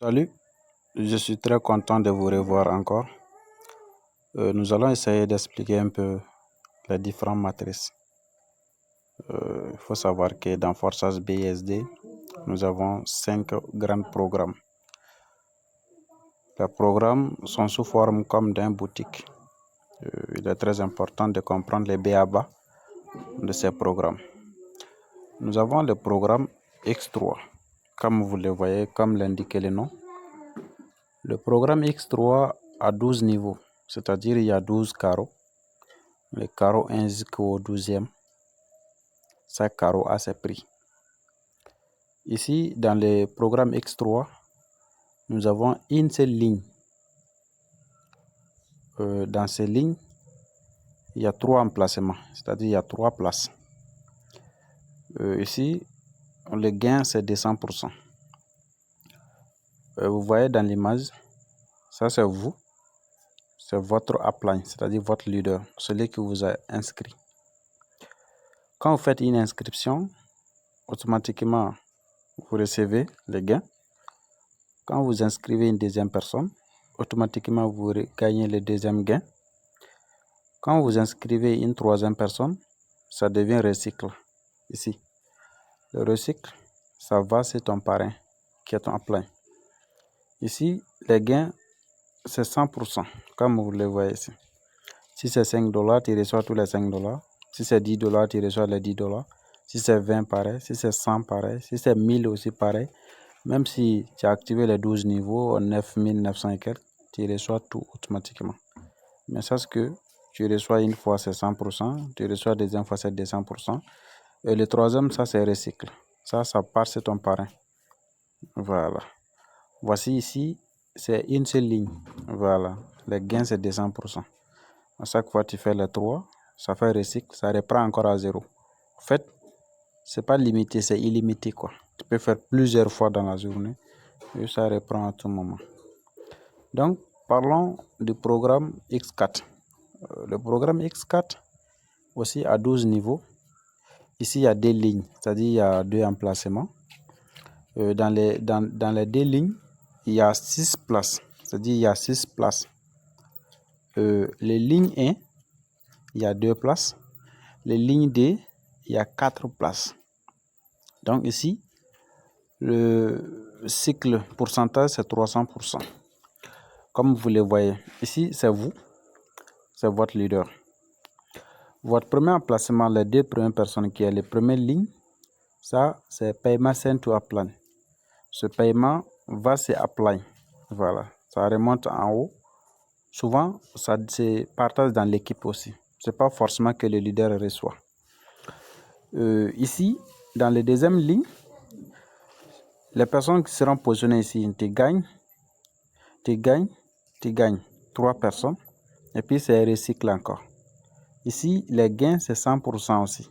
Salut, je suis très content de vous revoir encore. Nous allons essayer d'expliquer un peu les différentes matrices. Il faut savoir que dans Forçage BSD, nous avons 5 grands programmes. Les programmes sont sous forme comme d'un boutique. Il est très important de comprendre les b.a.-ba de ces programmes. Nous avons le programme X3, comme vous le voyez, comme l'indique le nom. Le programme X3 a 12 niveaux, c'est-à-dire il y a 12 carreaux. Le carreau 1 jusqu'au 12e, chaque carreau a ses prix. Ici, dans le programme X3, nous avons une seule ligne. Dans ces lignes, il y a 3 emplacements, c'est-à-dire il y a 3 places. Ici, le gain c'est de 100%. Vous voyez dans l'image, ça c'est vous, c'est votre upline, c'est-à-dire votre leader, celui qui vous a inscrit. Quand vous faites une inscription, automatiquement vous recevez le gain. Quand vous inscrivez une deuxième personne, automatiquement vous gagnez le deuxième gain. Quand vous inscrivez une troisième personne, ça devient recycle. Ici, le recycle, ça va sur ton parrain qui est ton plein. Ici, les gains, c'est 100%, comme vous le voyez ici. Si c'est $5, tu reçois tous les $5. Si c'est $10, tu reçois les $10. Si c'est 20, pareil. Si c'est 100, pareil. Si c'est 1000 aussi, pareil. Même si tu as activé les 12 niveaux, 9900 et quelques, tu reçois tout automatiquement. Mais ça, c'est que tu reçois une fois, c'est 100%. Tu reçois deuxième fois, c'est 200%. Et le troisième, ça, c'est recycle. Ça part sur ton parrain. Voilà. Voici ici, c'est une seule ligne. Voilà. Le gain, c'est 200%. À chaque fois, tu fais les 3, ça fait recycle, ça reprend encore à 0. En fait, c'est pas limité, c'est illimité, quoi. Tu peux faire plusieurs fois dans la journée et ça reprend à tout moment. Donc, parlons du programme X4. Le programme X4 aussi a 12 niveaux. Ici, il y a 2 lignes, c'est-à-dire il y a 2 emplacements. Dans les 2 lignes, il y a 6 places, c'est-à-dire il y a 6 places. Les lignes 1, il y a 2 places. Les lignes 2, il y a 4 places. Donc ici, le cycle pourcentage, c'est 300%. Comme vous le voyez, ici, c'est vous, c'est votre leader. Votre premier emplacement, les 2 premières personnes qui est les premières lignes, ça, c'est paiement sent to upline. Ce paiement va se upline. Voilà, ça remonte en haut. Souvent, ça se partage dans l'équipe aussi. C'est pas forcément que le leader reçoit. Ici, dans les deuxième ligne, les personnes qui seront positionnées ici, tu gagnes 3 personnes. Et puis, c'est recycle encore. Ici, les gains, c'est 100% aussi.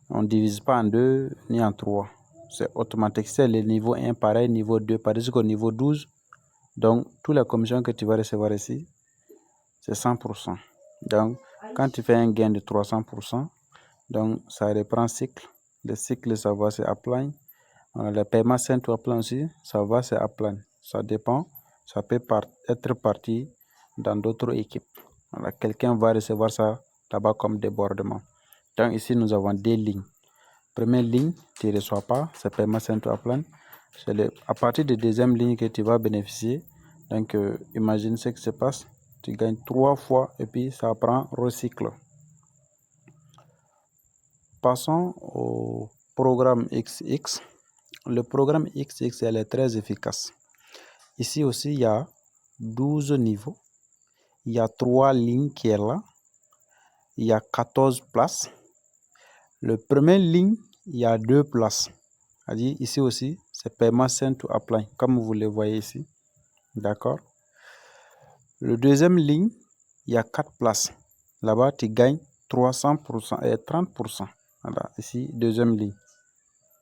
On ne divise pas en 2 ni en 3. C'est automatique. C'est le niveau 1 pareil, niveau 2 pareil, jusqu'au niveau 12. Donc, toutes les commissions que tu vas recevoir ici, c'est 100%. Donc, quand tu fais un gain de 300%, donc ça reprend cycle. Le cycle, ça va se upline. Le paiement sent to upline aussi, ça va se upline. Ça dépend. Ça peut être parti dans d'autres équipes. Voilà, quelqu'un va recevoir ça là-bas comme débordement. Donc ici, nous avons 2 lignes. Première ligne, tu ne reçois pas, c'est paiement sent to upline. C'est à partir de deuxième ligne que tu vas bénéficier. Donc, imagine ce qui se passe. Tu gagnes 3 fois et puis ça prend recycle. Passons au programme XX. Le programme XX, elle est très efficace. Ici aussi, il y a 12 niveaux. Il y a 3 lignes qui est là. Il y a 14 places. Le premier ligne, il y a 2 places. C'est-à-dire ici aussi, c'est paiement sent to upline, comme vous le voyez ici. D'accord. Le deuxième ligne, il y a 4 places. Là-bas, tu gagnes 300% et 30%. Voilà, ici, deuxième ligne.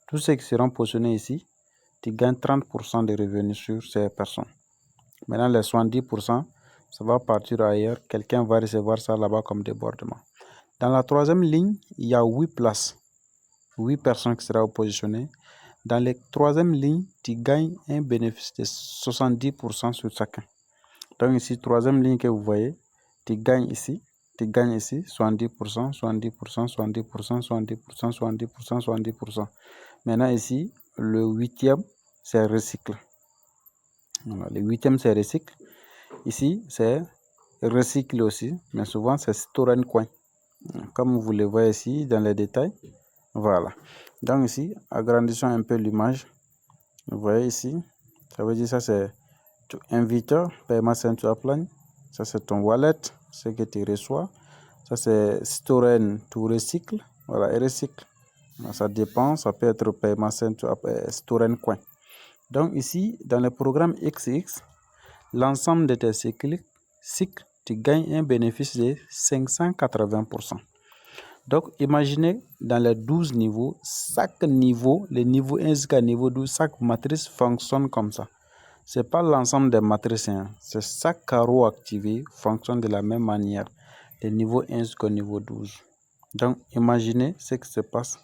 Tous ceux qui seront positionnés ici, tu gagnes 30% de revenus sur ces personnes. Maintenant, les 70%, ça va partir ailleurs. Quelqu'un va recevoir ça là-bas comme débordement. Dans la troisième ligne, il y a 8 places. 8 personnes qui seront positionnées. Dans les troisième lignes, tu gagnes un bénéfice de 70% sur chacun. Donc ici, troisième ligne que vous voyez, tu gagnes ici, 70%, 70%, 70%, 70%, 70%, 70%. Maintenant ici, le huitième, c'est recycle. Voilà, le huitième, c'est recycle. Ici, c'est recycle aussi, mais souvent, c'est store and coin. Comme vous le voyez ici, dans les détails. Voilà. Donc ici, agrandissons un peu l'image. Vous voyez ici, ça veut dire ça, c'est Inviteur, paiement sent to Upline. Ça, c'est ton wallet, ce que tu reçois. Ça, c'est Store to recycle. Voilà, et recycle. Ça dépend, ça peut être paiement sent to Store Coin. Donc ici, dans le programme XX, l'ensemble de tes cycles, tu gagnes un bénéfice de 580%. Donc, imaginez dans les 12 niveaux, chaque niveau, le niveau 1 jusqu'à niveau 12, chaque matrice fonctionne comme ça. Ce n'est pas l'ensemble des matrices, hein. C'est chaque carreau activé fonctionne de la même manière, de niveau 1 jusqu'au niveau 12. Donc, imaginez ce qui se passe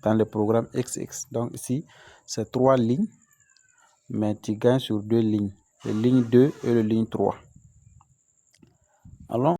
dans le programme XX. Donc, ici, c'est 3 lignes, mais tu gagnes sur 2 lignes, la ligne 2 et la ligne 3. Alors,